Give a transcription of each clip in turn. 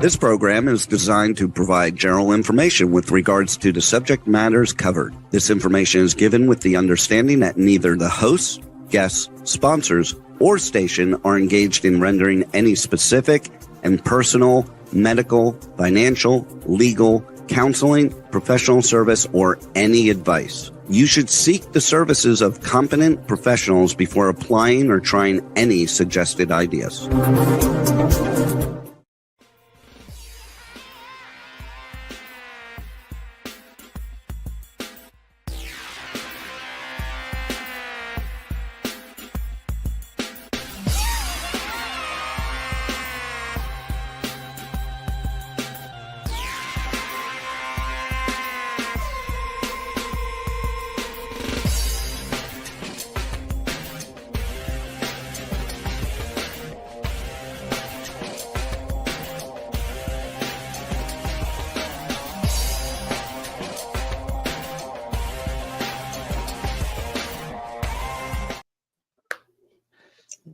This program is designed to provide general information with regards to the subject matters covered. This information is given with the understanding that neither the hosts, guests, sponsors, or station are engaged in rendering any specific and personal, medical, financial, legal, counseling, professional service, or any advice. You should seek the services of competent professionals before applying or trying any suggested ideas.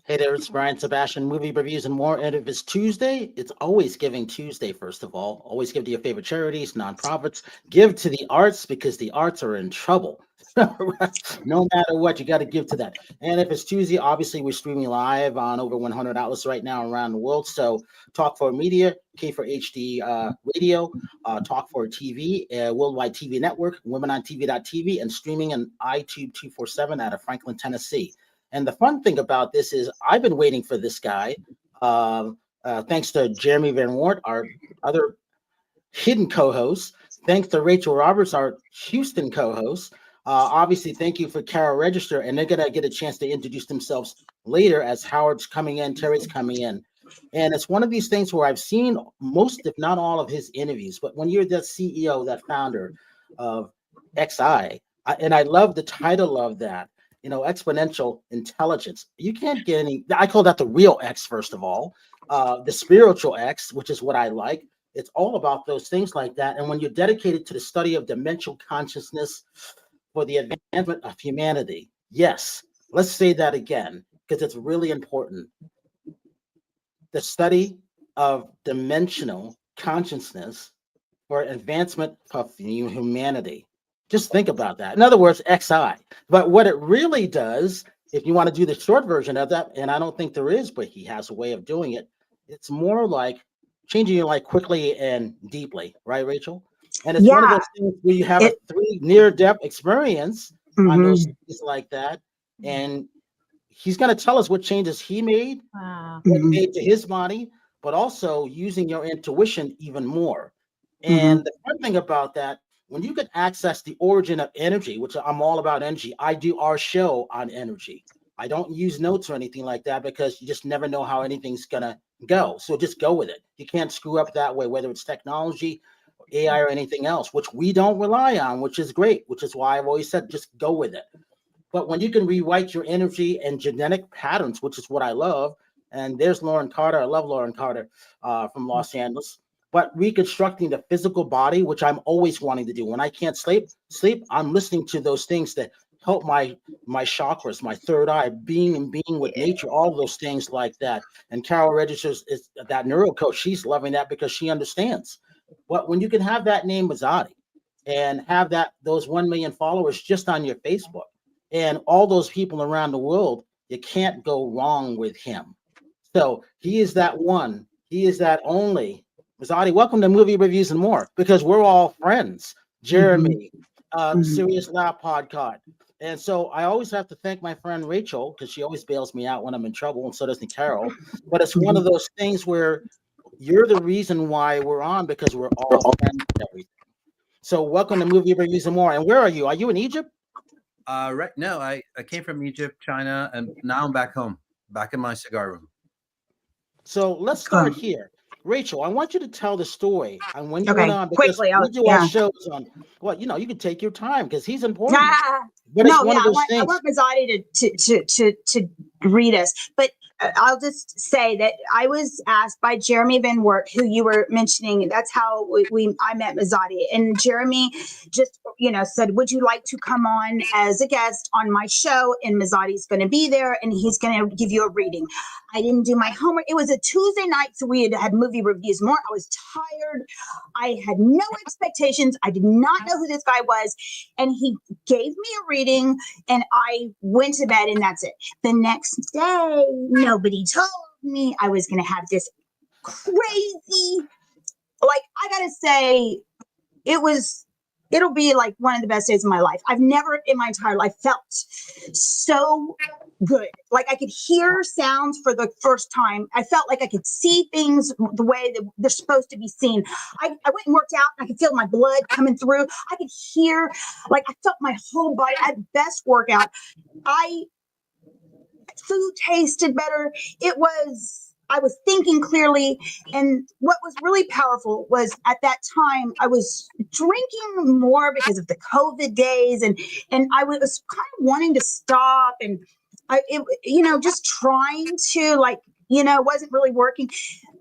Hey there, it's Brian Sebastian, movie reviews and more. And if it's Tuesday, it's always Giving Tuesday, first of all. Always give to your favorite charities, nonprofits. Give to the arts because the arts are in trouble. No matter what, you got to give to that. And if it's Tuesday, obviously we're streaming live on over 100 outlets right now around the world. So Talk for Media, K for HD Radio, Talk for TV, Worldwide TV Network, WomenOnTV.tv, and streaming on iTube 247 out of Franklin, Tennessee. And the fun thing about this is I've been waiting for this guy, thanks to Jeremy Van Wert, our other hidden co-host. Thanks to Rachel Roberts, our Houston co-host. Obviously, thank you for Carol Register. And they're going to get a chance to introduce themselves later as Howard's coming in, Terry's coming in. And it's one of these things where I've seen most, if not all, of his interviews. But when you're the CEO, that founder of XI, and I love the title of that, you know, Xponential Intelligence. You can't get any, I call that the real X, first of all, the spiritual X, which is what I like. It's all about those things like that. And when you're dedicated to the study of dimensional consciousness for the advancement of humanity, yes, let's say that again, because it's really important. The study of dimensional consciousness for advancement of humanity. Just think about that. In other words, XI. But what it really does, if you want to do the short version of that, and I don't think there is, but he has a way of doing it, it's more like changing your life quickly and deeply, right, Rachel? And it's one of those things where you have a near-death experience on those things like that. And he's going to tell us what changes he made, what made to his body, but also using your intuition even more. And the fun thing about that, when you can access the origin of energy, which I'm all about energy, I do our show on energy. I don't use notes or anything like that because you just never know how anything's going to go. So just go with it. You can't screw up that way, whether it's technology, AI, or anything else, which we don't rely on, which is great, which is why I've always said just go with it. But when you can rewrite your energy and genetic patterns, which is what I love, and there's Lauren Carter. I love Lauren Carter from Los Angeles. But reconstructing the physical body, which I'm always wanting to do. When I can't sleep, I'm listening to those things that help my chakras, my third eye, being with nature, all those things like that. And Carol Registers is that neuro coach. She's loving that because she understands. But when you can have that name Masati and have those 1 million followers just on your Facebook and all those people around the world, you can't go wrong with him. So he is that one. He is that only. Masati, welcome to Movie Reviews and More, because we're all friends. Jeremy, Serious Lab Podcast. And so I always have to thank my friend Rachel, because she always bails me out when I'm in trouble, and so does Carol. But it's one of those things where you're the reason why we're on, because we're all friends and everything. So welcome to Movie Reviews and More. And where are you? Are you in Egypt? Right. No, I came from Egypt, China, and now I'm back home, back in my cigar room. So let's start here. Rachel, I want you to tell the story and when you went on, because quickly, we do our shows on. Well, you know, you can take your time because he's important. But it's one of those things. I want Masati to read us, but I'll just say that I was asked by Jeremy Van Wert, who you were mentioning. That's how I met Masati, and Jeremy just said, "Would you like to come on as a guest on my show?" And Masati's going to be there, and he's going to give you a reading. I didn't do my homework. It was a Tuesday night, so we had movie reviews more. I was tired. I had no expectations. I did not know who this guy was. And he gave me a reading, and I went to bed, and that's it. The next day, nobody told me I was going to have this crazy, like, I got to say, it'll be like one of the best days of my life. I've never in my entire life felt so good. Like I could hear sounds for the first time. I felt like I could see things the way that they're supposed to be seen. I went and worked out. And I could feel my blood coming through. I could hear, like I felt my whole body. I had the best workout. Food tasted better. I was thinking clearly. And what was really powerful was at that time, I was drinking more because of the COVID days. And I was kind of wanting to stop and just trying to wasn't really working.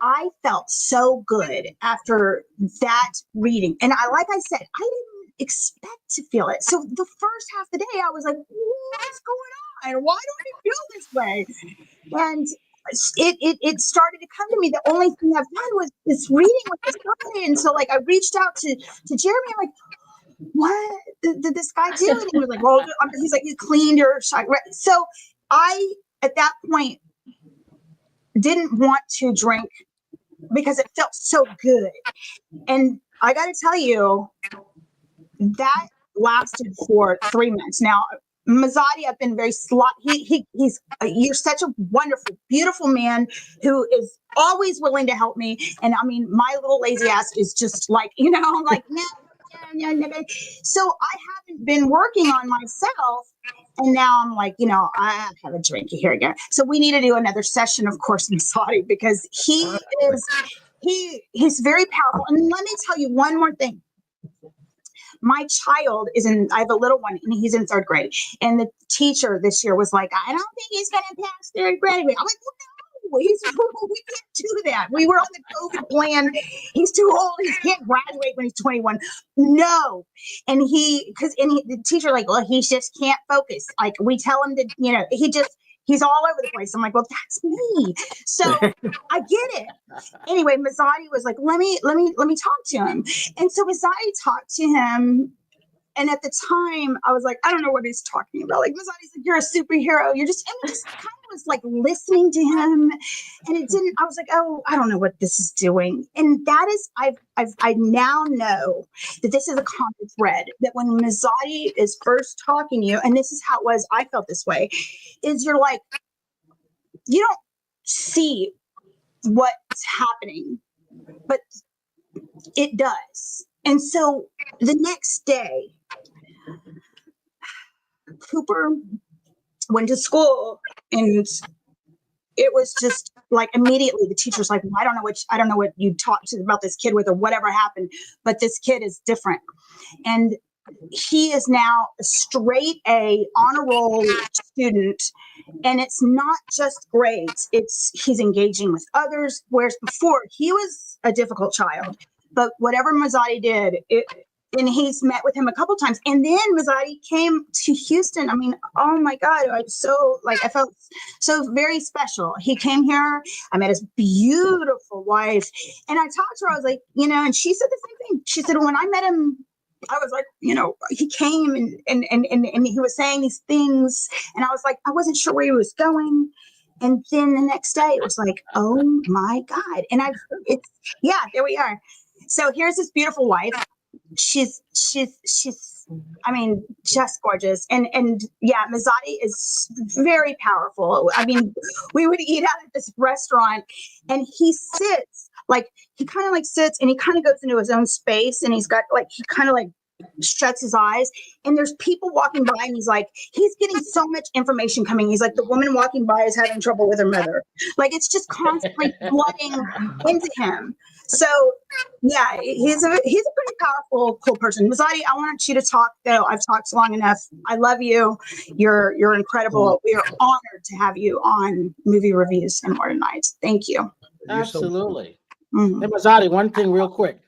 I felt so good after that reading. And like I said, I didn't expect to feel it. So the first half of the day, I was like, what's going on? Why do I feel this way? And it started to come to me. The only thing I've done was this reading with this guy. And so I reached out to Jeremy. I'm like, what did this guy do? And he was like, well, he's like, you cleaned your shot. So I, at that point, didn't want to drink because it felt so good. And I got to tell you, that lasted for 3 months. Now, Masati, I've been very he's you're such a wonderful, beautiful man who is always willing to help me. And I mean, my little lazy ass is just like, like, no. So I haven't been working on myself. And now I'm like, I have a drink here again. So we need to do another session, of course, Masati, because he's very powerful. And let me tell you one more thing. My child I have a little one, and he's in 3rd grade. And the teacher this year was like, I don't think he's going to pass 3rd grade. I'm like, well, no, we can't do that. We were on the COVID plan. He's too old. He can't graduate when he's 21. No. And the teacher well, he just can't focus. Like we tell him to, he's all over the place. I'm like, well, that's me. So I get it. Anyway, Masati was like, let me talk to him. And so Masati talked to him. And at the time I was like, I don't know what he's talking about. Like Masati's like, you're a superhero. Just kind of was listening to him. And I was like, oh, I don't know what this is doing. And that is, I now know that this is a common thread, that when Masati is first talking to you, and this is how it was, I felt this way, is you're like, you don't see what's happening, but it does. And so the next day, Cooper went to school, and it was just immediately the teacher's like, well, I don't know what you talked about this kid with or whatever happened, but this kid is different. And he is now a straight A honor roll student. And it's not just grades, he's engaging with others. Whereas before he was a difficult child, but whatever Masati did, and he's met with him a couple times. And then Masati came to Houston. I mean, oh my God, I felt so very special. He came here. I met his beautiful wife, and I talked to her. I was like, and she said the same thing. She said, when I met him, I was like, he came and he was saying these things, and I was like, I wasn't sure where he was going. And then the next day it was like, oh my God. And there we are. So here's this beautiful wife. She's I mean, just gorgeous. And yeah, Masati is very powerful. I mean, we would eat out at this restaurant, and he sits he kind of sits, and he kind of goes into his own space, and he's got he kind of shuts his eyes, and there's people walking by, and he's getting so much information coming. He's like, the woman walking by is having trouble with her mother. It's just constantly flooding into him. So yeah, he's a pretty powerful, cool person. Masati, I want you to talk though. I've talked long enough. I love you. You're incredible. We are honored to have you on Movie Reviews and More Nights. Thank you. Absolutely. Mm-hmm. Hey, Masati, one thing real quick.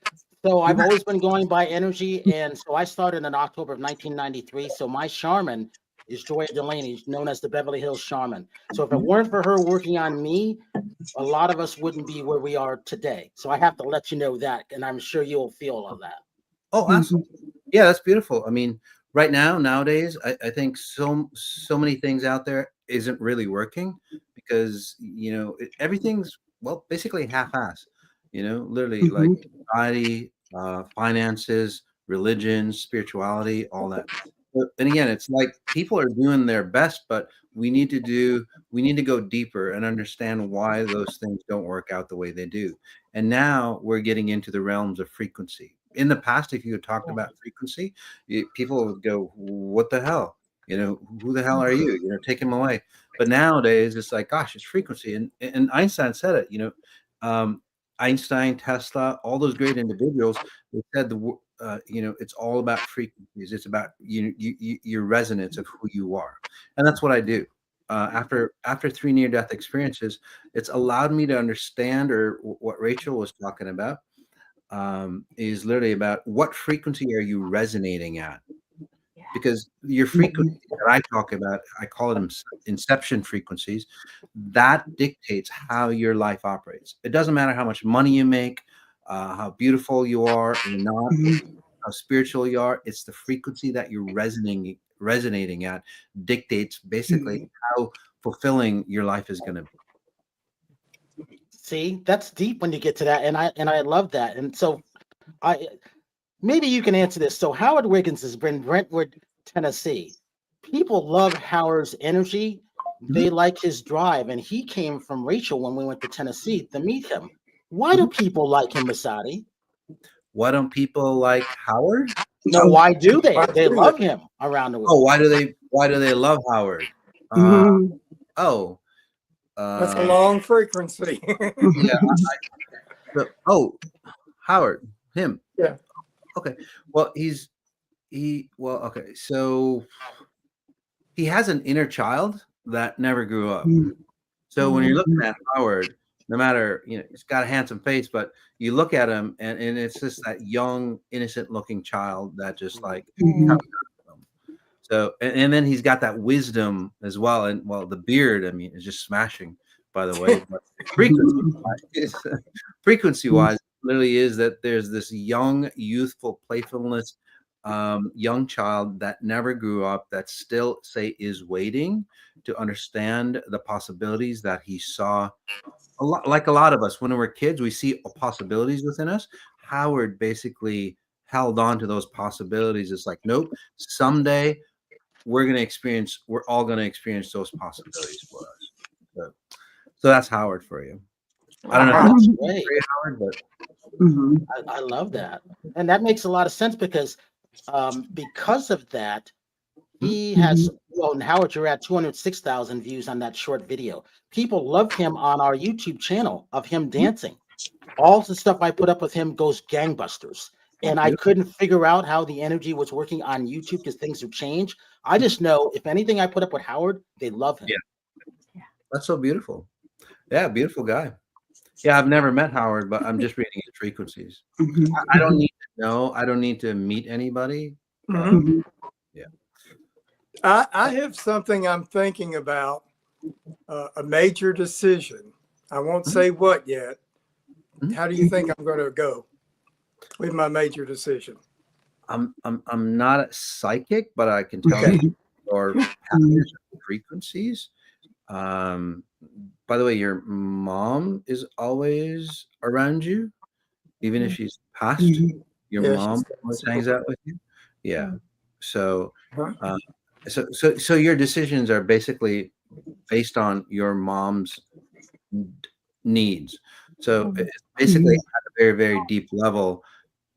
So I've always been going by energy, and so I started in October of 1993. So my shaman is Joya Delaney, known as the Beverly Hills Shaman. So if it weren't for her working on me, a lot of us wouldn't be where we are today. So I have to let you know that, and I'm sure you'll feel all of that. Oh, absolutely. Yeah, that's beautiful. I mean, right now, nowadays, I think so many things out there isn't really working because, everything's, well, basically half-ass, literally like society, finances, religion, spirituality, all that. And again, it's like people are doing their best, but we need to go deeper and understand why those things don't work out the way they do. And now we're getting into the realms of frequency. In the past, if you had talked about frequency, people would go, "What the hell? Who the hell are you? Take him away." But nowadays, it's like, gosh, it's frequency. And Einstein said it. Einstein, Tesla, all those great individuals, they said it's all about frequencies. It's about your resonance of who you are, and that's what I do. After 3 near-death experiences, it's allowed me to understand, or what Rachel was talking about, is literally about what frequency are you resonating at? Because your frequency that I talk about, I call them inception frequencies, that dictates how your life operates. It doesn't matter how much money you make, how beautiful you are or not, how spiritual you are. It's the frequency that you're resonating at dictates basically how fulfilling your life is going to be. See, that's deep when you get to that, and I love that. And so maybe you can answer this. So Howard Wiggins has been Brentwood, Tennessee. People love Howard's energy. They like his drive, and he came from Rachel when we went to Tennessee to meet him. Why do people like him, Masati? Why don't people like Howard? No, why do they? They love him around the world. Oh, why do they love Howard? That's a long frequency. Yeah. Howard, him. Yeah. Okay. Well, okay. So he has an inner child that never grew up. So when you're looking at Howard, no matter, he's got a handsome face, but you look at him and it's just that young, innocent looking child that just like, so, and then he's got that wisdom as well. And well, the beard, I mean, is just smashing, by the way. But frequency wise, literally is that there's this young, youthful playfulness, young child that never grew up, that still is waiting to understand the possibilities that he saw. Like a lot of us, when we're kids, we see possibilities within us. Howard basically held on to those possibilities. It's like, nope, someday we're all going to experience those possibilities for us. So that's Howard for you. I don't know. That's great. Howard, but I love that. And that makes a lot of sense because of that, he has, and Howard, you're at 206,000 views on that short video. People love him on our YouTube channel of him dancing. All the stuff I put up with him goes gangbusters. And I couldn't figure out how the energy was working on YouTube because things have changed. I just know if anything I put up with Howard, they love him. Yeah. That's so beautiful. Yeah, beautiful guy. Yeah, I've never met Howard, but I'm just reading his frequencies. I don't need to know. I don't need to meet anybody. Yeah. I have something I'm thinking about, a major decision. I won't say what yet. How do you think I'm going to go with my major decision? I'm not a psychic, but I can tell you your patterns and frequencies. By the way, your mom is always around you, even if she's passed. Your mom always hangs out with you. Yeah. So, so your decisions are basically based on your mom's needs. So it's basically at a very, very deep level,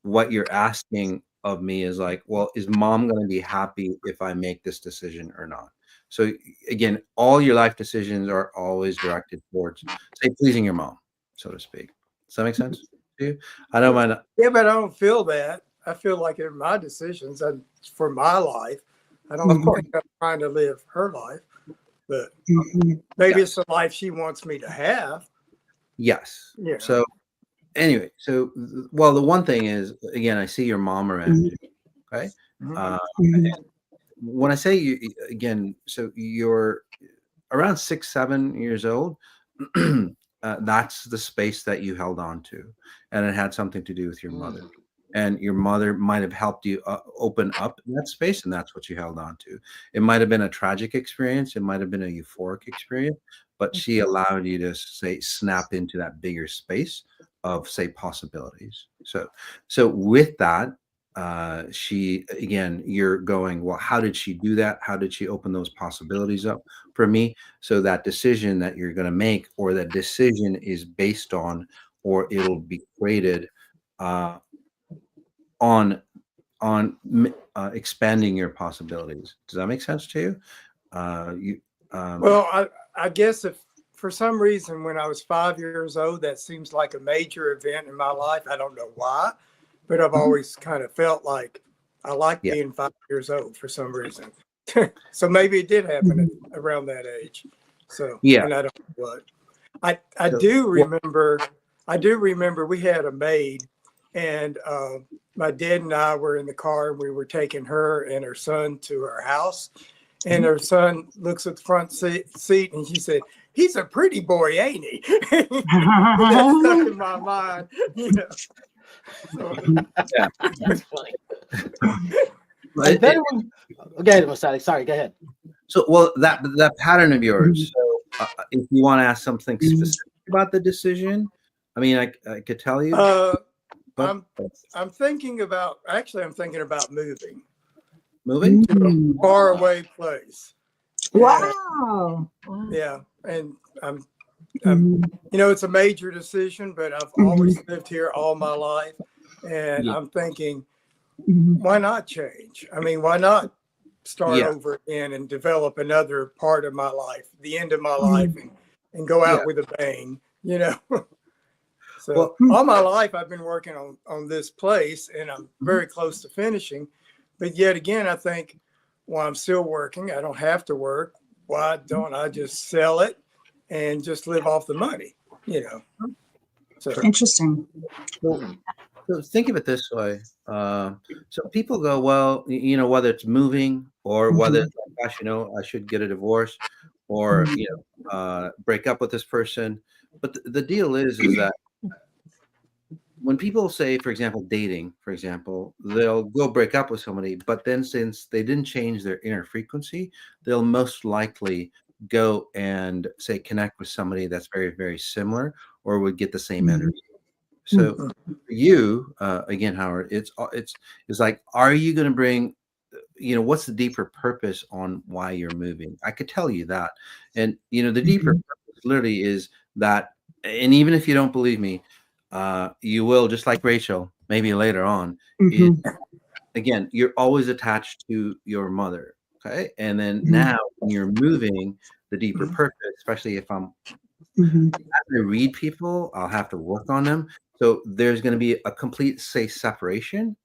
what you're asking of me is like, well, is mom going to be happy if I make this decision or not? So again, all your life decisions are always directed towards, say, pleasing your mom, so to speak. Does that make sense to you? I don't mind. Yeah, but I don't feel that. I feel like they're my decisions and for my life. I don't think I'm trying to live her life, but maybe it's the life she wants me to have. Yes. Yeah. So anyway, well, the one thing is, again, I see your mom around you. Okay. when I say you again, so you're around 6, 7 years old. That's the space that you held on to, and it had something to do with your mother. Mm. And your mother might have helped you open up in that space, and that's what you held on to. It might have been a tragic experience, it might have been a euphoric experience, but she allowed you to say snap into that bigger space of say possibilities. So with that, she again, you're going, well, how did she do that? How did she open those possibilities up for me? So that decision that you're going to make, or that decision is based on, or it'll be created uh, on expanding your possibilities. Does that make sense to you? You Well, I guess if for some reason when I was 5 years old, that seems like a major event in my life. I don't know why, but I've always kind of felt like I like Yeah. being 5 years old for some reason. So maybe it did happen around that age. So Yeah. and I don't know what. I So- do remember. I do remember we had a maid, and my dad and I were in the car, and we were taking her and her son to her house. And her son looks at the front seat, and she said, "He's a pretty boy, ain't he?" That stuck in my mind. You know? So, yeah. That's funny. But And then go ahead, Masati. Sorry, go ahead. so well, that pattern of yours. So if you want to ask something specific about the decision, I mean, I could tell you. But I'm thinking about. Actually, I'm thinking about moving moving. to a faraway place. Wow. Yeah, and I'm you know, it's a major decision, but I've always lived here all my life, and Yeah. I'm thinking, why not change? I mean, why not start Yeah. over again and develop another part of my life, the end of my life, and go out Yeah. with a bang, you know? So Well- all my life I've been working on this place, and I'm very close to finishing. But yet again, I think, well, I'm still working. I don't have to work. Why don't I just sell it and just live off the money, you know? So Interesting. So think of it this way. So people go, well, you know, whether it's moving or whether it's like, gosh, you know, I should get a divorce or, you know, break up with this person. But the deal is that when people say, for example, dating, for example, they'll go break up with somebody, but then since they didn't change their inner frequency, they'll most likely go and say connect with somebody that's very, very similar or would get the same energy. So for you, again, Howard, it's like, are you going to bring, you know, what's the deeper purpose on why you're moving? I could tell you that. And, you know, the deeper purpose literally is that, and even if you don't believe me, you will, just like Rachel, maybe later on, is, again, you're always attached to your mother. Okay. And then now when you're moving, the deeper purpose, especially if I'm, I read people, I'll have to work on them. So there's going to be a complete, say, separation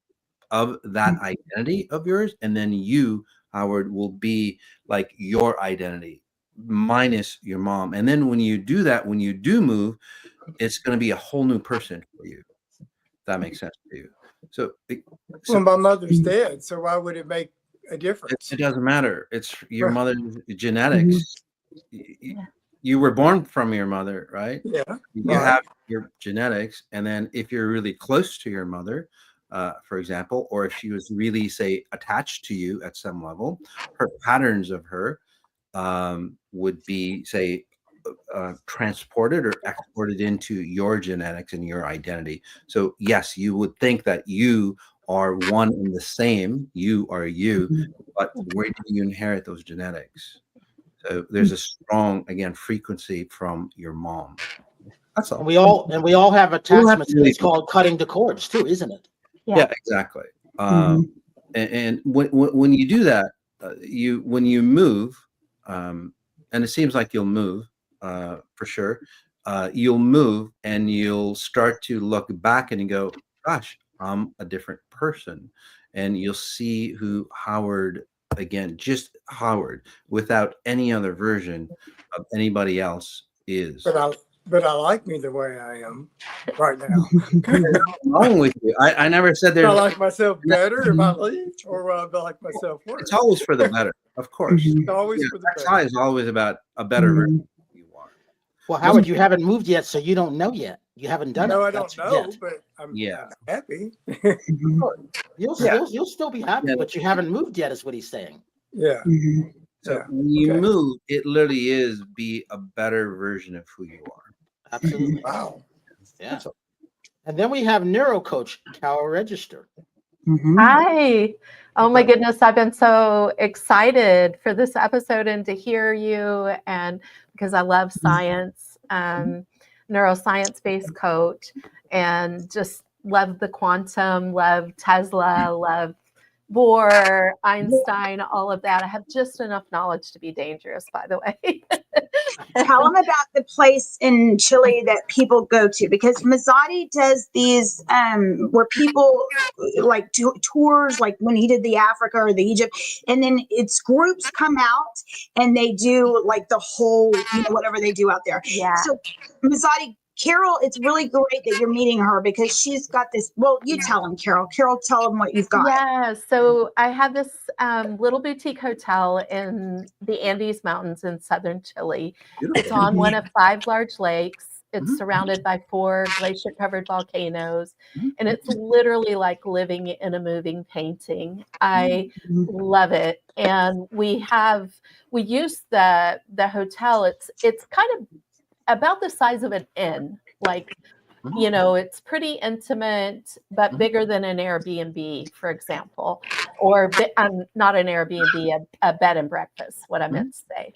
of that identity of yours. And then you, Howard, will be like your identity minus your mom. And then when you do that, when you do move, it's going to be a whole new person for you. That makes sense to you. So, well, my mother's dead, so why would it make a difference? it doesn't matter. It's your mother's genetics. You were born from your mother, right? Yeah. You have your genetics. And then if you're really close to your mother, for example, or if she was really, say, attached to you at some level, her patterns of her would be, say, transported or exported into your genetics and your identity. So yes, you would think that you are one and the same. You are you, but where do you inherit those genetics? So there's a strong, again, frequency from your mom. That's all. And we all have attachments. really It's called cutting the cords too, isn't it? Yeah, exactly. And when you do that, when you move, and it seems like you'll move for sure. You'll move and you'll start to look back and you go, gosh, I'm a different person. And you'll see who Howard, again, just Howard, without any other version of anybody else is. But but I like me the way I am right now. What's wrong with you? I never said Do I there's. like myself better if I leave, or will I like myself worse? It's always for the better, of course. It's always Yeah, for the XI better. is always about a better version of who you are. Well, Howard, you haven't moved yet, so you don't know yet. You haven't done No, it. I don't know, Yet. but I'm Yeah. happy. You'll still be happy, Yeah. but you haven't moved yet, is what he's saying. Yeah. So Yeah. when you Okay. move, it literally is be a better version of who you are. Absolutely. Wow. Yeah. That's all. And then we have neuro coach Carol Register. Hi. Oh my goodness. I've been so excited for this episode and to hear you, and because I love science, neuroscience-based coach, and just love the quantum, love Tesla, love Bohr, Einstein, all of that. I have just enough knowledge to be dangerous, by the way. Tell them about the place in Chile that people go to, because Masati does these where people like do tours, like when he did the Africa or the Egypt, and then it's groups come out and they do like the whole, whatever they do out there. Yeah. So Masati, Carol, it's really great that you're meeting her because she's got this. Well, you tell them, Carol. Carol, tell them what you've got. Yeah, so I have this little boutique hotel in the Andes Mountains in southern Chile. It's on one of 5 large lakes. It's surrounded by 4 glacier-covered volcanoes, and it's literally like living in a moving painting. I love it, and we use the hotel. It's kind of about the size of an inn, like. It's pretty intimate, but bigger than an Airbnb, for example, or not an Airbnb, a bed and breakfast, what I meant to say.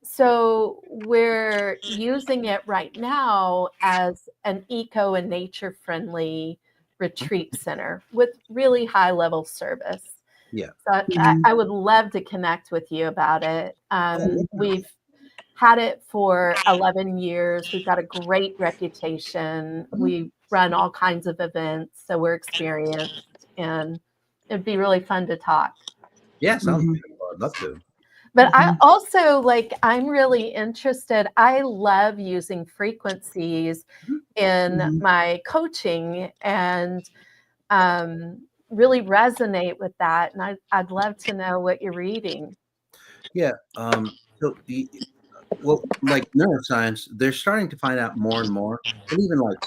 So we're using it right now as an eco and nature friendly retreat center with really high level service. Yeah. So I would love to connect with you about it. We've had it for 11 years. We've got a great reputation. We run all kinds of events, so we're experienced, and it'd be really fun to talk. Yeah, sounds beautiful. I'd love to. But I also I'm really interested. I love using frequencies in my coaching and really resonate with that. And I'd love to know what you're reading. Yeah. So well, like neuroscience, they're starting to find out more and more, and even like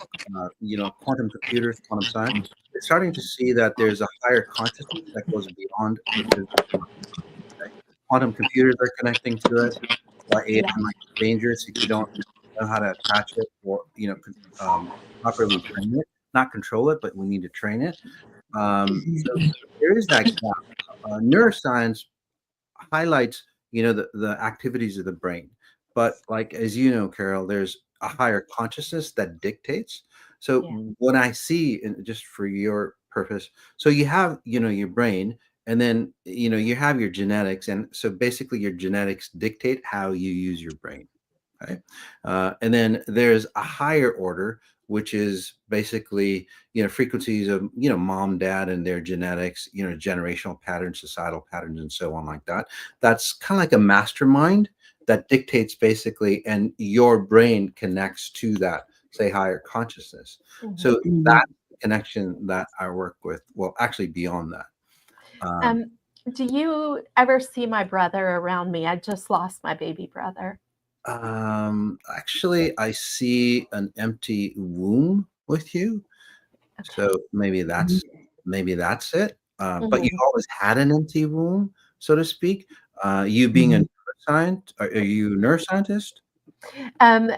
quantum computers, quantum science, they're starting to see that there's a higher consciousness that goes beyond the physical. Okay? Quantum computers are connecting to it. AI might be dangerous if you don't know how to attach it or properly train it, not control it, but we need to train it. So there is that gap. Neuroscience highlights the activities of the brain. But like, as you know, Carol, there's a higher consciousness that dictates. So when I see, and just for your purpose, so you have, your brain, and then, you have your genetics. And so basically your genetics dictate how you use your brain. Okay. And then there's a higher order, which is basically, frequencies of, mom, dad, and their genetics, generational patterns, societal patterns, and so on like that. That's kind of like a mastermind that dictates basically, and your brain connects to that, say, higher consciousness. So that connection that I work with, well, actually beyond that. Do you ever see my brother around me? I just lost my baby brother. Actually, I see an empty womb with you. Okay. So maybe that's it. But you always had an empty womb, so to speak. You being a neuroscientist, are you a neuroscientist? I'm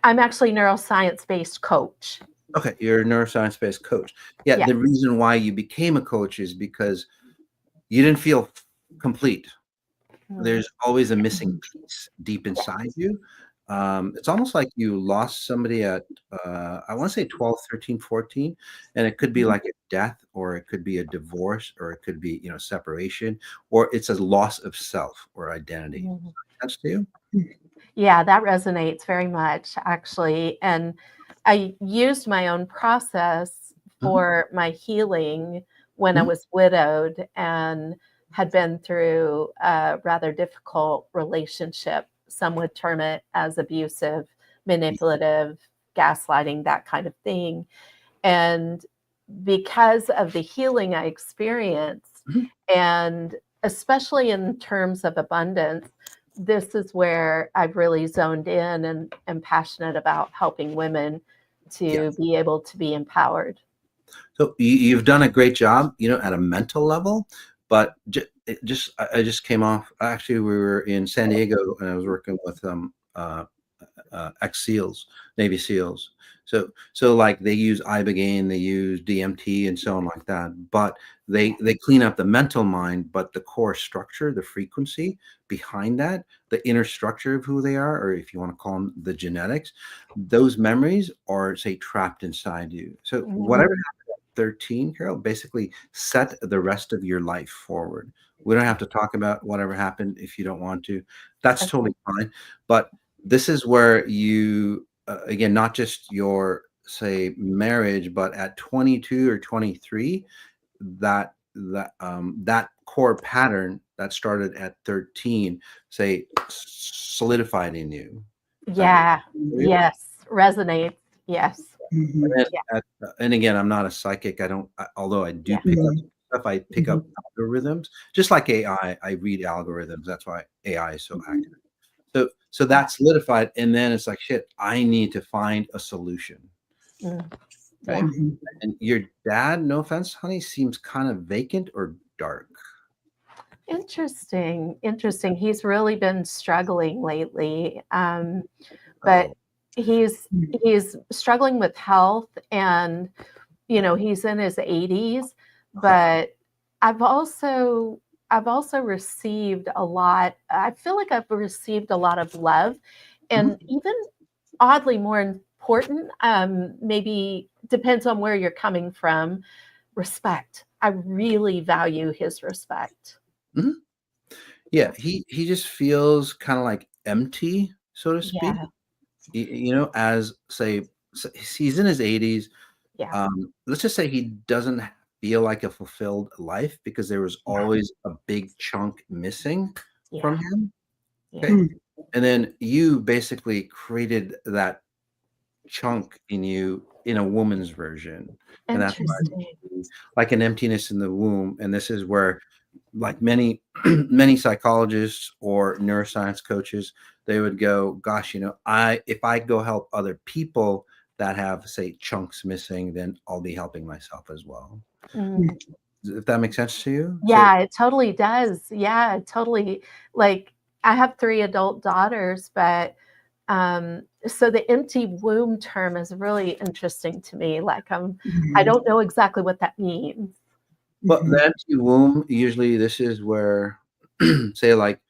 actually a neuroscience-based coach. Okay, you're a neuroscience-based coach. Yeah, the reason why you became a coach is because you didn't feel complete. There's always a missing piece deep inside you. It's almost like you lost somebody at, I want to say 12, 13, 14, and it could be like a death, or it could be a divorce, or it could be, separation, or it's a loss of self or identity. Does that make sense to you? Yeah, that resonates very much, actually. And I used my own process for my healing when I was widowed and had been through a rather difficult relationship. Some would term it as abusive, manipulative, gaslighting, that kind of thing. And because of the healing I experienced, and especially in terms of abundance, this is where I've really zoned in and am passionate about helping women to be able to be empowered. So you've done a great job, at a mental level, but I just came off. Actually, we were in San Diego and I was working with ex-SEALs, Navy SEALs. So like they use Ibogaine, they use DMT and so on like that, but they clean up the mental mind, but the core structure, the frequency behind that, the inner structure of who they are, or if you want to call them the genetics, those memories are, say, trapped inside you. So whatever happened at 13, Carol, basically set the rest of your life forward. We don't have to talk about whatever happened if you don't want to. That's totally fine. But this is where you, again, not just your, say, marriage, but at 22 or 23, that core pattern that started at 13, say, solidified in you. Yeah. Yes. Resonates. Yes. And again, I'm not a psychic. Although I do pick up stuff, I pick up algorithms, just like AI. I read algorithms. That's why AI is so accurate. So that's solidified, and then it's like, shit, I need to find a solution. Right? And your dad, no offense, honey, seems kind of vacant or dark. Interesting. He's really been struggling lately, but he's struggling with health, and he's in his 80s. But I've also received a lot. I feel like I've received a lot of love, and even oddly more important, maybe depends on where you're coming from, respect. I really value his respect. Yeah, he just feels kind of like empty, so to speak. As, say, he's in his 80s. Let's just say he doesn't feel like a fulfilled life because there was always a big chunk missing from him. Okay. And then you basically created that chunk in you in a woman's version. And that's like an emptiness in the womb. And this is where, like many psychologists or neuroscience coaches, they would go, gosh, if I go help other people that have, say, chunks missing, then I'll be helping myself as well. If that makes sense to you? Yeah, it totally does. Yeah, totally. Like, I have 3 adult daughters, but so the empty womb term is really interesting to me. Like, I don't know exactly what that means. Well, the empty womb, usually this is where, say, like,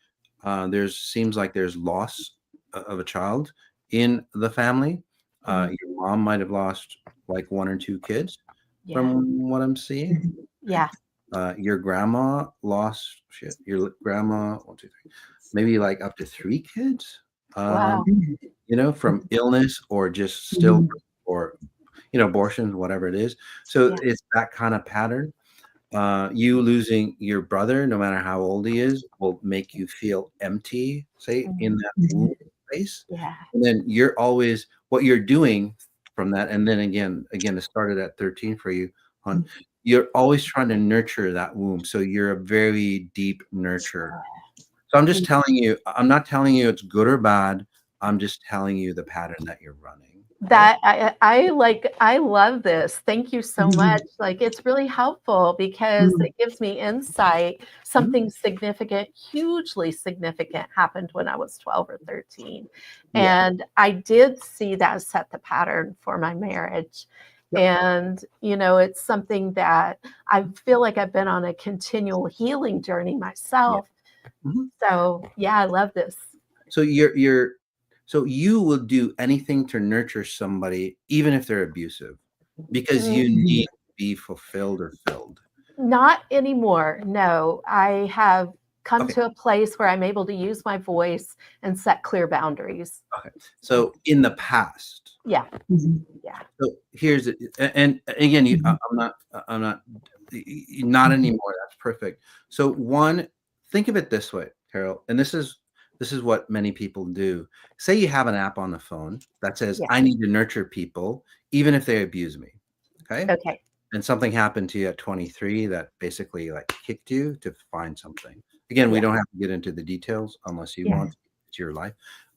seems like there's loss of a child in the family. Your mom might have lost like 1 or 2 kids from what I'm seeing. Yeah. Your grandma lost your grandma 1, 2, 3, maybe like up to 3 kids. Wow. From illness or just still or abortions, whatever it is. So it's that kind of pattern. You losing your brother, no matter how old he is, will make you feel empty, say, in that womb space. And then you're always, what you're doing from that, and then again, it started at 13 for you, hon. You're always trying to nurture that womb. So you're a very deep nurturer. So I'm just telling you, I'm not telling you it's good or bad. I'm just telling you the pattern that you're running. That I love this. Thank you so much. Like, it's really helpful because it gives me insight. Something significant, hugely significant happened when I was 12 or 13. And I did see that set the pattern for my marriage. And, it's something that I feel like I've been on a continual healing journey myself. So I love this. So so you will do anything to nurture somebody, even if they're abusive, because you need to be fulfilled or filled. Not anymore. No, I have come to a place where I'm able to use my voice and set clear boundaries. Okay. So in the past. Yeah. So here's it. And again, I'm not anymore. That's perfect. So think of it this way, Carol, and this is this is what many people do. Say you have an app on the phone that says, Yeah. I need to nurture people, even if they abuse me. Okay. Okay. And something happened to you at 23 that basically like kicked you to find something. Again, we don't have to get into the details unless you want. It's your life.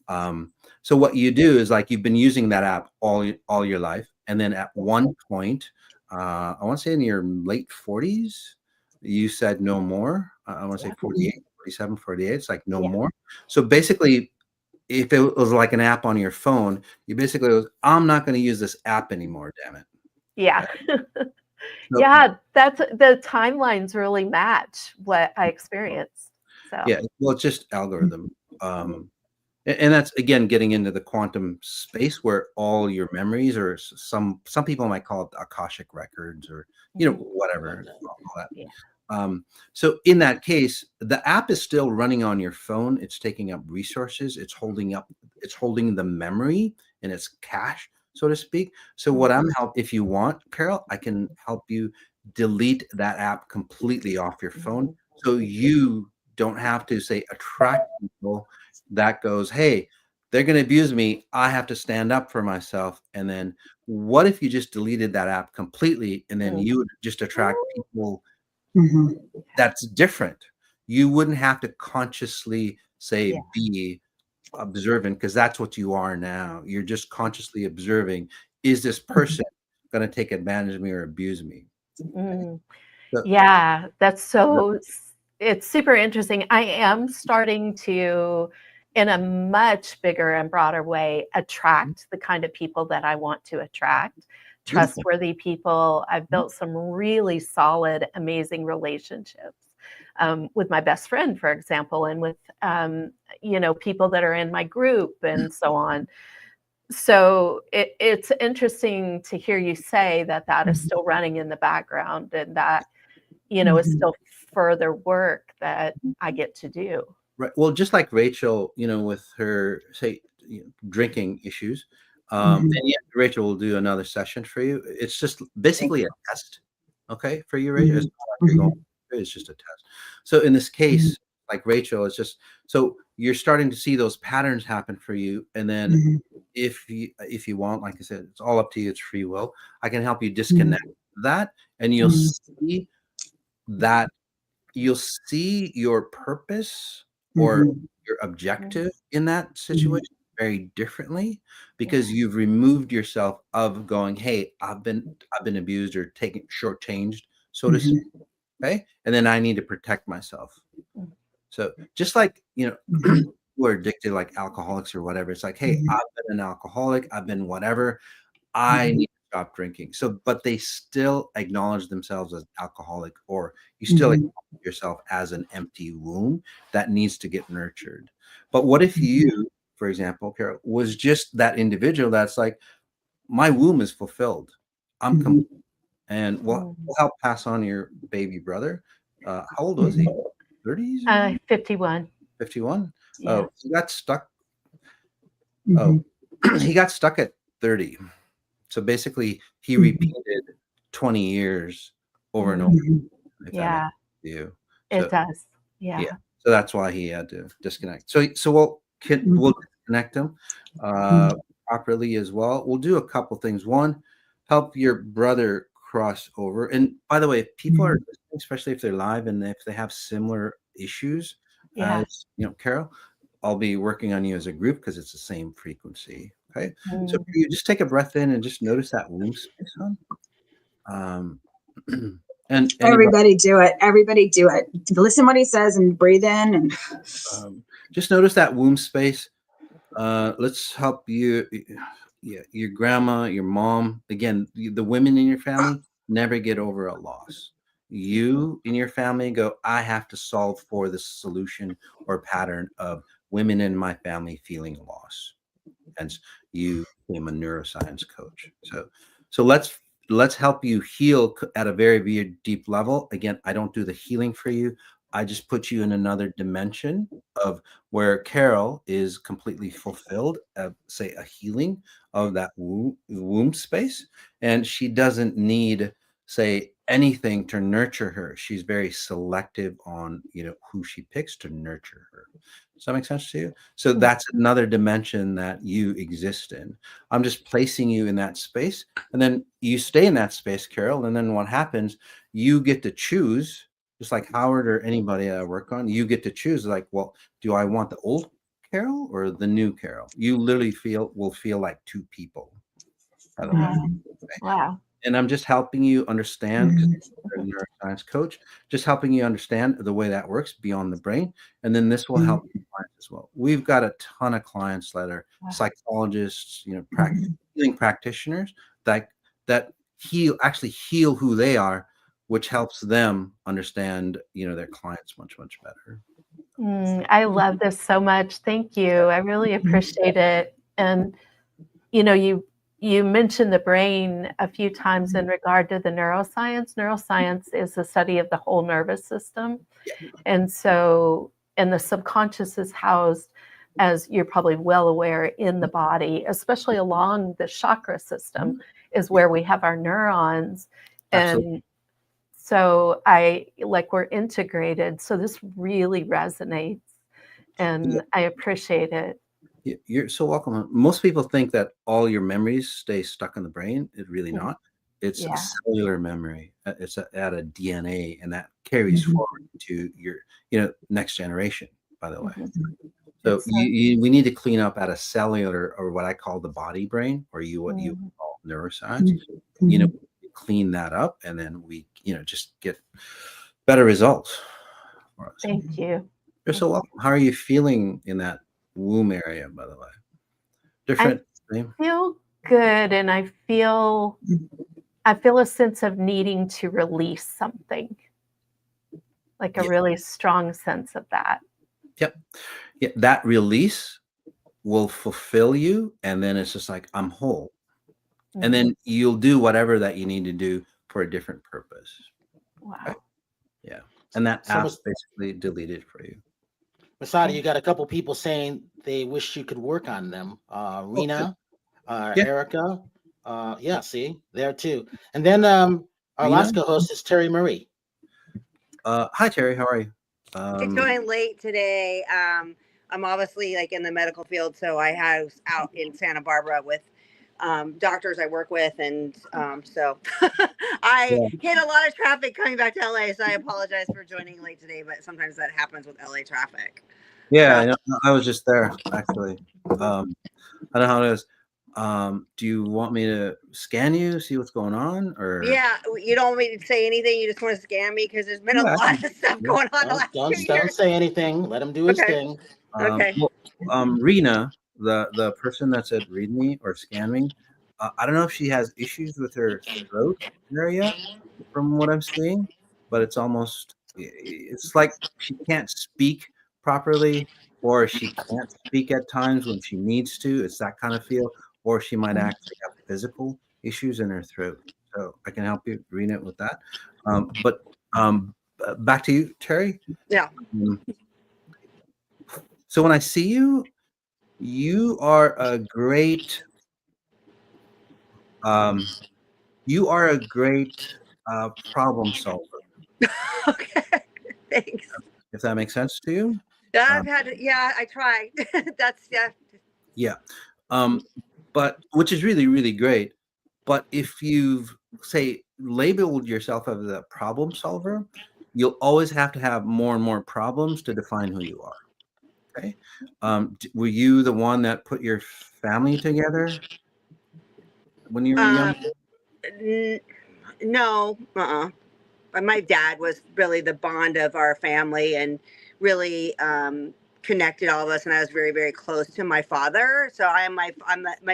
So what you do is like you've been using that app all your life, and then at one point, I want to say in your late 40s, you said no more. I want to say 48, 47, 48. It's like no more. So basically, if it was like an app on your phone, you basically was, I'm not going to use this app anymore. Damn it. Yeah. So, Yeah, that's the timelines really match what I experienced. So yeah, well, it's just algorithm. And that's again getting into the quantum space where all your memories, or some people might call it Akashic records, or whatever. All that. Yeah. So in that case, the app is still running on your phone. It's taking up resources. It's holding the memory in its cache, so to speak. So what if you want, Carol, I can help you delete that app completely off your phone, so you don't have to say attract people that goes, hey, they're going to abuse me. I have to stand up for myself. And then what if you just deleted that app completely, and then you would just attract people that's different? You wouldn't have to consciously say be observant, because that's what you are now. You're just consciously observing, is this person going to take advantage of me or abuse me? So, yeah, that's so it's super interesting. I am starting to, in a much bigger and broader way, attract the kind of people that I want to attract. Trustworthy people. I've built some really solid, amazing relationships with my best friend, for example, and with people that are in my group and so on. So it's interesting to hear you say that is still running in the background, and that is still further work that I get to do. Right. Well, just like Rachel, with her drinking issues, and Rachel will do another session for you. It's just basically a test, okay, for you, Rachel. It's not like you're going. It's just a test. So in this case, like Rachel, it's just so you're starting to see those patterns happen for you, and then if you want, like I said, it's all up to you. It's free will. I can help you disconnect that, and you'll see that you'll see your purpose or your objective in that situation very differently, because you've removed yourself of going, hey, I've been abused or taken shortchanged, so to speak. Okay. And then I need to protect myself. So just like, who are addicted, like alcoholics or whatever, it's like, hey, I've been an alcoholic, I've been whatever, I need to stop drinking. So, but they still acknowledge themselves as alcoholic, or you still acknowledge yourself as an empty womb that needs to get nurtured. But what if you, for example, Carol, was just that individual that's like, my womb is fulfilled. I'm complete. And we'll help pass on your baby brother. How old was he? 30s? 51. 51? Yeah. Oh, he got stuck. Oh, he got stuck at 30. So basically, he repeated 20 years over and over. Yeah, you. it does. Yeah. So that's why he had to disconnect. So we'll disconnect him properly as well. We'll do a couple things. One, help your brother cross over. And by the way, if people are listening, especially if they're live and if they have similar issues as Carol, I'll be working on you as a group because it's the same frequency. Okay. So you just take a breath in and just notice that womb space, hon. And everybody do it. Everybody do it. Listen what he says and breathe in, and just notice that womb space. Let's help you. Yeah, your grandma, your mom. Again, the women in your family never get over a loss. You in your family go, I have to solve for the solution or pattern of women in my family feeling loss. Hence, you became a neuroscience coach. So let's help you heal at a very, very deep level. Again, I don't do the healing for you. I just put you in another dimension of where Carol is completely fulfilled, say a healing of that womb space. And she doesn't need, say, anything to nurture her. She's very selective on, who she picks to nurture her. Does that make sense to you? So that's another dimension that you exist in. I'm just placing you in that space, and then you stay in that space, Carol. And then what happens, you get to choose, just like Howard or anybody I work on, you get to choose, like, well, do I want the old Carol or the new Carol? You literally will feel like two people, by the way. Okay? Wow. And I'm just helping you understand, because you're a neuroscience coach, just helping you understand the way that works beyond the brain. And then this will help your clients as well. We've got a ton of clients that are psychologists, healing practitioners that actually heal who they are, which helps them understand, their clients much, much better. I love this so much. Thank you. I really appreciate it. And, you mentioned the brain a few times in regard to the neuroscience. Neuroscience is the study of the whole nervous system. And the subconscious is housed, as you're probably well aware, in the body, especially along the chakra system is where we have our neurons. Absolutely. And so we're integrated. So this really resonates, and I appreciate it. You're so welcome. Most people think that all your memories stay stuck in the brain. It's really not. It's a cellular memory. It's at a DNA, and that carries forward to your, next generation, by the way. So we need to clean up at a cellular, or what I call the body brain, or what you call neuroscience. Clean that up, and then we, just get better results for us. Thank you. You're so welcome. How are you feeling in that womb area, by the way? Different. I feel good, and I feel a sense of needing to release something, like a really strong sense of that. Yep. Yeah, that release will fulfill you, and then it's just like, I'm whole. And then you'll do whatever that you need to do for a different purpose. Wow. Okay? Yeah. And that app's basically deleted for you. Masati, you got a couple people saying they wish you could work on them. Rena, Erica. See, there too. And then our Alaska host is Terri Marie. Hi, Terri. How are you? I joined late today. I'm obviously in the medical field, so I was out in Santa Barbara with doctors I work with, and so I hit a lot of traffic coming back to LA, so I apologize for joining late today, but sometimes that happens with LA traffic. Yeah, I was just there, actually. I don't know how it is. Do you want me to scan you, see what's going on, or? Yeah, you don't want me to say anything, you just want to scan me, because there's been a lot of stuff going on the last 2 years. Don't say anything. Let him do his thing. Okay. Rena, the person that said read me or scan me, I don't know if she has issues with her throat area from what I'm seeing, but it's like she can't speak properly, or she can't speak at times when she needs to. It's that kind of feel, or she might actually have physical issues in her throat. So I can help you, Rena, with that. But back to you, Terri. Yeah. So when I see you, you are a great problem solver. Okay, thanks. If that makes sense to you. I try. That's Yeah. But which is really, really great. But if you've labeled yourself as a problem solver, you'll always have to have more and more problems to define who you are. Okay. Were you the one that put your family together when you were young? No. My dad was really the bond of our family, and really connected all of us. And I was very, very close to my father. So my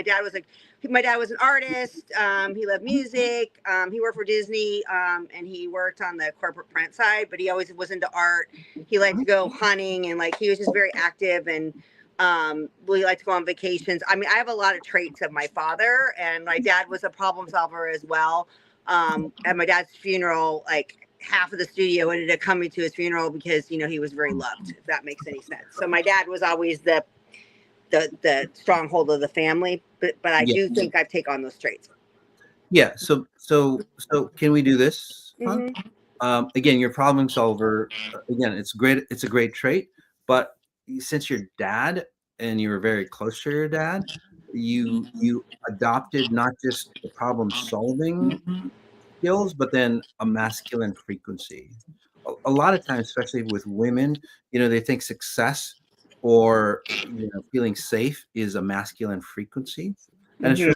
dad was an artist. He loved music. He worked for Disney, and he worked on the corporate print side, but he always was into art. He liked to go hunting, and he was just very active, and we liked to go on vacations. I mean, I have a lot of traits of my father, and my dad was a problem solver as well. At my dad's funeral, half of the studio ended up coming to his funeral because, he was very loved, if that makes any sense. So my dad was always the stronghold of the family, but I do think I take on those traits. Yeah. So can we do this? Mhm. Again, your problem solver. Again, it's great. It's a great trait. But since your dad and you were very close to your dad, you adopted not just the problem solving skills, but then a masculine frequency. A lot of times, especially with women, they think success or feeling safe is a masculine frequency, and Mhm.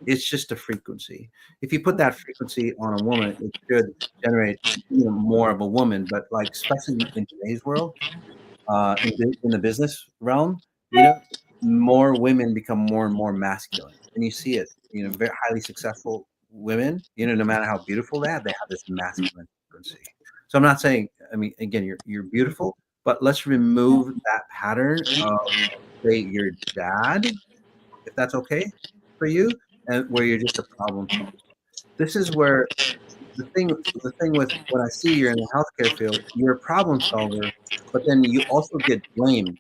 it's just a frequency. If you put that frequency on a woman, it should generate more of a woman. But like especially in today's world, in the business realm, more women become more and more masculine, and you see it. Very highly successful women, no matter how beautiful they have this masculine frequency. So I'm not saying, I mean, again, you're beautiful, but let's remove that pattern of say your dad, if that's okay for you, and where you're just a problem solver. This is where the thing with when I see you're in the healthcare field, you're a problem solver, but then you also get blamed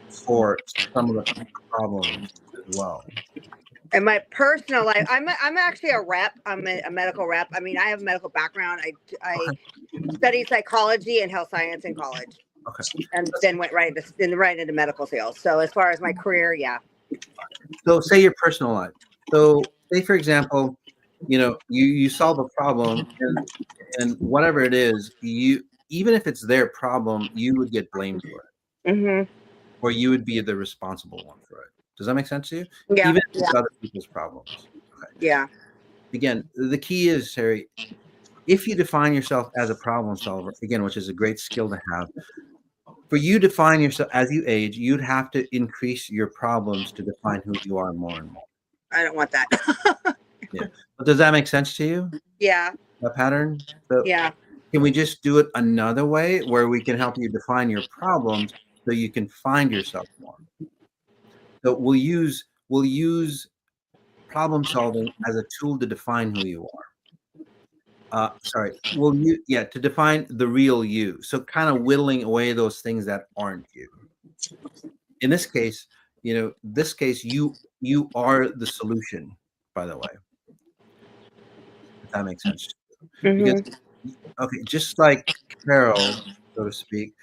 for some of the problems as well. In my personal life, I'm actually a rep. I'm a medical rep. I mean, I have a medical background. I Okay. studied psychology and health science in college, Okay. and then went right into medical sales. So as far as my career, yeah. So say your personal life. So say for example, you solve a problem and whatever it is, you even if it's their problem, you would get blamed for it, Mhm. or you would be the responsible one for it. Does that make sense to you? Yeah. Even if Yeah. it's other people's problems. Okay. Yeah. Again, the key is, Terry, if you define yourself as a problem solver, again, which is a great skill to have, for you to define yourself as you age, you'd have to increase your problems to define who you are more and more. I don't want that. Yeah. But does that make sense to you? Yeah. That pattern? So Yeah. can we just do it another way where we can help you define your problems so you can find yourself more? So we'll use problem solving as a tool to define who you are. To define the real you. So kind of whittling away those things that aren't you. In this case, you are the solution, by the way. If that makes sense. Because Mhm. okay, just like Carol, so to speak,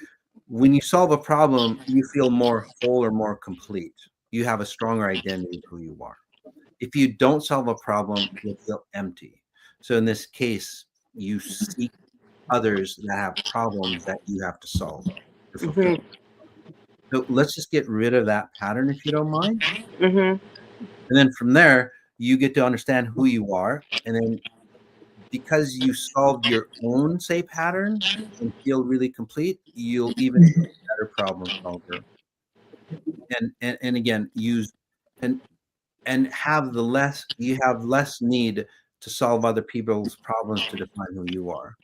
when you solve a problem, you feel more whole or more complete. You have a stronger identity of who you are. If you don't solve a problem, you'll feel empty. So in this case, you seek others that have problems that you have to solve to fulfill. Mhm. So let's just get rid of that pattern if you don't mind. Mhm. And then from there, you get to understand who you are. And then because you solved your own, say, pattern and feel really complete, you'll even be a better problem solver. And again, use and have less need to solve other people's problems to define who you are.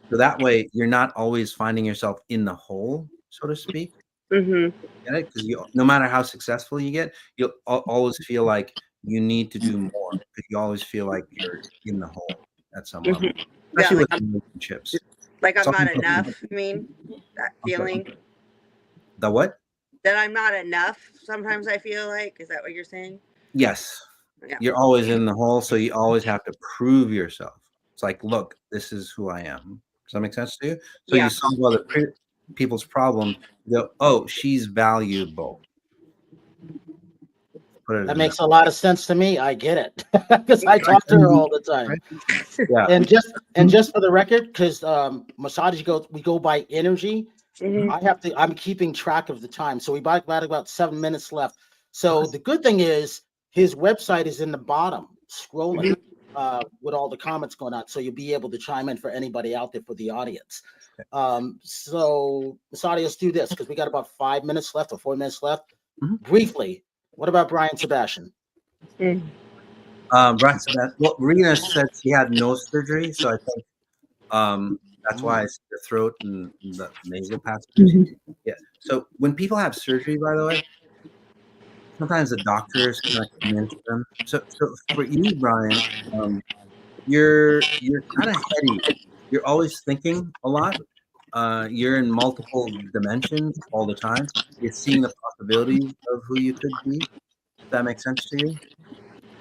So that way you're not always finding yourself in the hole, so to speak. Mhm. Because no matter how successful you get, you'll always feel like you need to do more because you always feel like you're in the hole at some level, Mhm. Yeah. especially with relationships. Like I'm Some not people- enough. I mean, that I'm sorry, feeling the what? that I'm not enough. Sometimes I feel like. Is that what you're saying? Yes, Yeah. you're always in the hole, so you always have to prove yourself. It's like, look, this is who I am. Does that make sense to you? So Yeah. you solve other people's problems. You go, oh, she's valuable. Put it That in makes a lot of sense to me. I get it because I talk to her all the time. yeah. And just for the record, because we go by energy. Mhm. I'm keeping track of the time. So we got about 7 minutes left. So the good thing is his website is in the bottom, scrolling with all the comments going on. So you'll be able to chime in for anybody out there for the audience. So Masati, let's do this because we got about 5 minutes left or 4 minutes left. Mhm. Briefly, what about Brian Sebastian? Brian said well, Rena said she had nose surgery, so I think that's why it's the throat and the nasal passages. Yeah. So when people have surgery, by the way, sometimes the doctors kind of convince them. So for you, Brian, you're kind of heady. You're always thinking a lot. You're in multiple dimensions all the time. You're seeing the possibilities of who you could be. If that makes sense to you?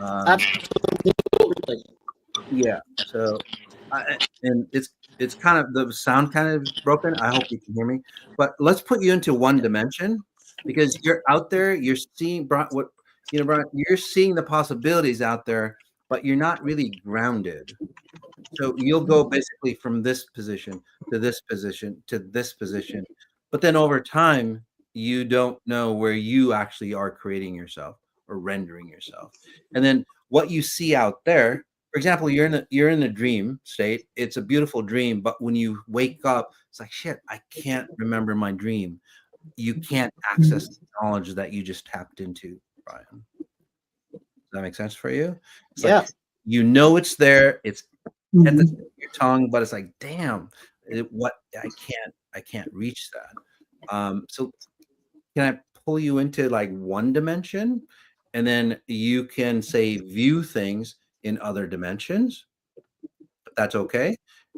Absolutely. Yeah. So And it's kind of the sound kind of broken. I hope you can hear me. But let's put you into one dimension because you're out there. You're seeing Brian, Brian. You're seeing the possibilities out there, but you're not really grounded. So you'll go basically from this position to this position to this position, but then over time, you don't know where you actually are creating yourself or rendering yourself. And then what you see out there, for example, you're in a dream state. It's a beautiful dream, but when you wake up, it's like shit, I can't remember my dream. You can't access the knowledge that you just tapped into, Brian. Does that make sense for you? It's Yeah. like it's there, it's at the tip of your tongue, but it's like, damn, I can't reach that. So can I pull you into like one dimension, and then you can say view things in other dimensions? But that's okay.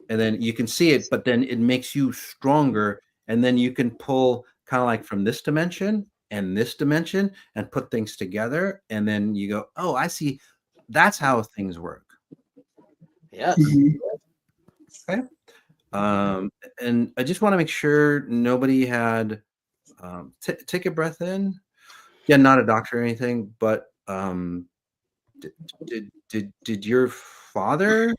And then you can see it, but then it makes you stronger, and then you can pull kind of like from this dimension and this dimension and put things together, and then you go, oh, I see. That's how things work. Yes. Okay. And I just want to make sure nobody had take a breath in. Yeah, not a doctor or anything, but did your father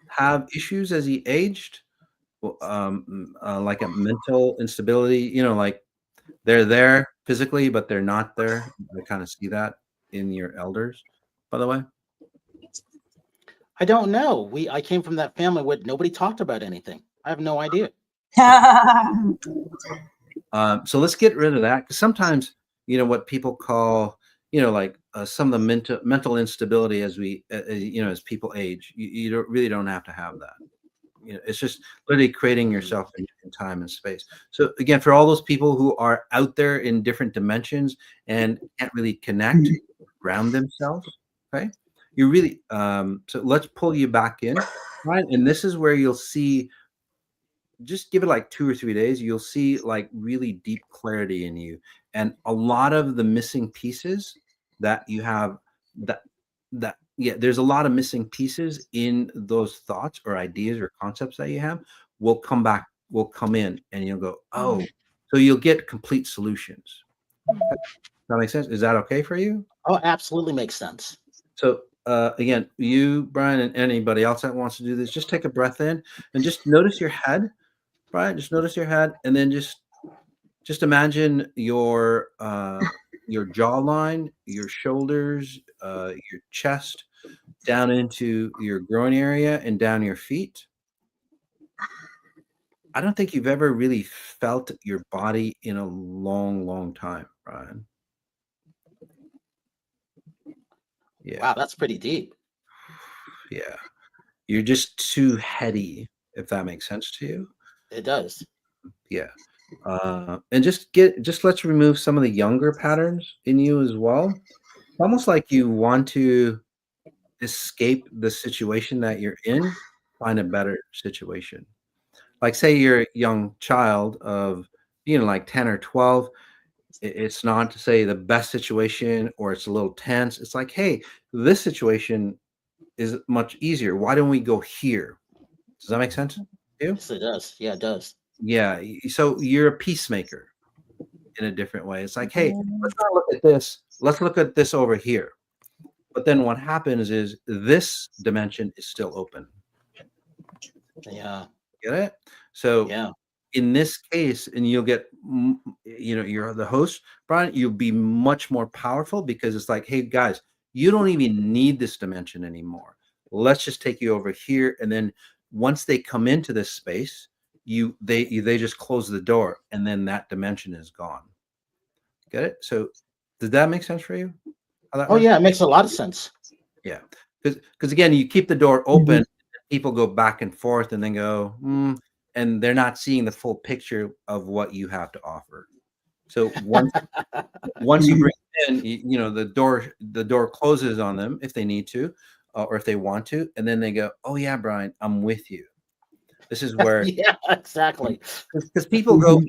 have issues as he aged? Like a mental instability, like they're there physically, but they're not there. I kind of see that in your elders, by the way. I don't know. I came from that family where nobody talked about anything. I have no idea. So let's get rid of that, because sometimes what people call like some of the mental instability as we as people age, you don't have to have that. It's just literally creating yourself in time and space. So again, for all those people who are out there in different dimensions and can't really connect, ground themselves, okay, you really so let's pull you back in, right? And this is where you'll see, just give it like 2 or 3 days, you'll see like really deep clarity in you, and a lot of the missing pieces that you have, there's a lot of missing pieces in those thoughts or ideas or concepts that you have will come in, and you'll go, oh, so you'll get complete solutions. That makes sense? Is that okay for you? Oh, absolutely makes sense. So again, you, Brian, and anybody else that wants to do this, just take a breath in and just notice your head. Brian, just notice your head, and then just imagine your jawline, your shoulders, your chest, down into your groin area and down your feet. I don't think you've ever really felt your body in a long, long time, Brian. Yeah. Wow, that's pretty deep. Yeah. You're just too heady, if that makes sense to you. It does. Yeah. And just let's remove some of the younger patterns in you as well. Almost like you want to escape the situation that you're in, find a better situation. Like say you're a young child of, like 10 or 12. It's not to say the best situation or it's a little tense. It's like, hey, this situation is much easier. Why don't we go here? Does that make sense to you? Yes, it does. Yeah, it does. Yeah. So you're a peacemaker in a different way. It's like, hey, let's not look at this. Let's look at this over here. But then what happens is this dimension is still open. Yeah. Get it? So yeah. In this case, and you'll get, you're the host, Brian, you'll be much more powerful because it's like, hey guys, you don't even need this dimension anymore. Let's just take you over here. And then once they come into this space, they just close the door, and then that dimension is gone. Get it? So did that make sense for you? Yeah, it makes a lot of sense. Yeah, because again, you keep the door open, people go back and forth, and then go, and they're not seeing the full picture of what you have to offer. So once you bring in, the door closes on them if they need to, or if they want to, and then they go, oh yeah, Brian, I'm with you. This is where yeah, exactly. Because people go,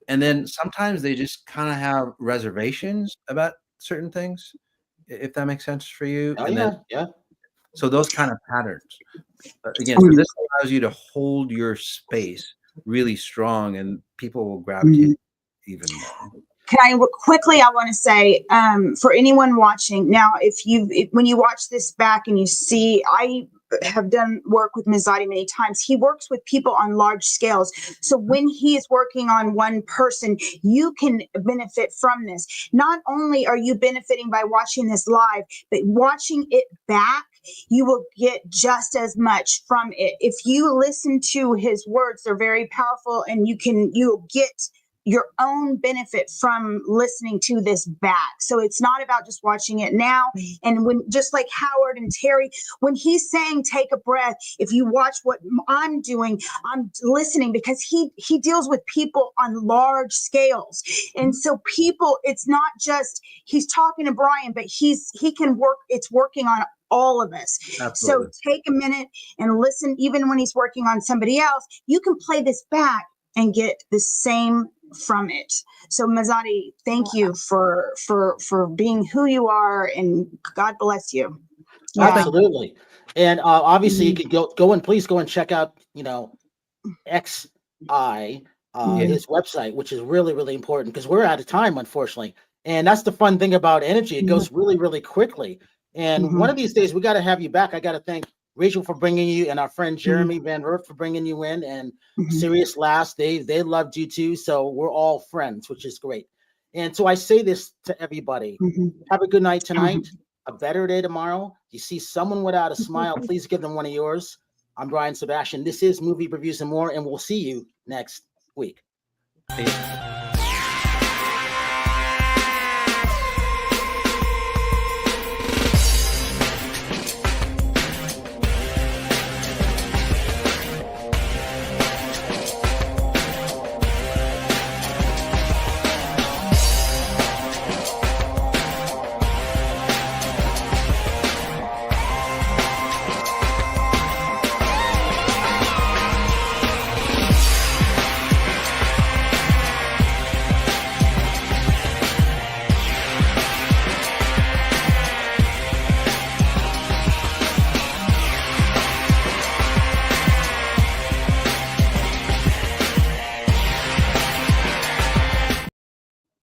and then sometimes they just kind of have reservations about certain things, if that makes sense for you. Oh, and yeah, then yeah. So those kind of patterns. Again, so this allows you to hold your space really strong, and people will gravitate even more. Can I quickly? I want to say for anyone watching now, when you watch this back and you see, I have done work with Masati many times. He works with people on large scales. So when he is working on one person, you can benefit from this. Not only are you benefiting by watching this live, but watching it back, you will get just as much from it. If you listen to his words, they're very powerful, and you'll get your own benefit from listening to this back. So it's not about just watching it now. And when, just like Howard and Terry, when he's saying take a breath, if you watch what I'm doing, I'm listening, because he deals with people on large scales. And so people, it's not just he's talking to Brian, but he can work, it's working on all of us. Absolutely. So take a minute and listen. Even when he's working on somebody else, you can play this back and get the same from it. So Masati, thank you for being who you are, and God bless you. Yeah. Absolutely. And obviously you could go and please go and check out, XI, his website, which is really, really important, because we're out of time, unfortunately. And that's the fun thing about energy. It goes really, really quickly. And one of these days we got to have you back. I got to thank Rachel for bringing you, and our friend Jeremy Van Wert for bringing you in, and Serious Last. They loved you too. So we're all friends, which is great. And so I say this to everybody: have a good night tonight, a better day tomorrow. You see someone without a smile, please give them one of yours. I'm Brian Sebastian. This is Movie Reviews and More, and we'll see you next week. Peace.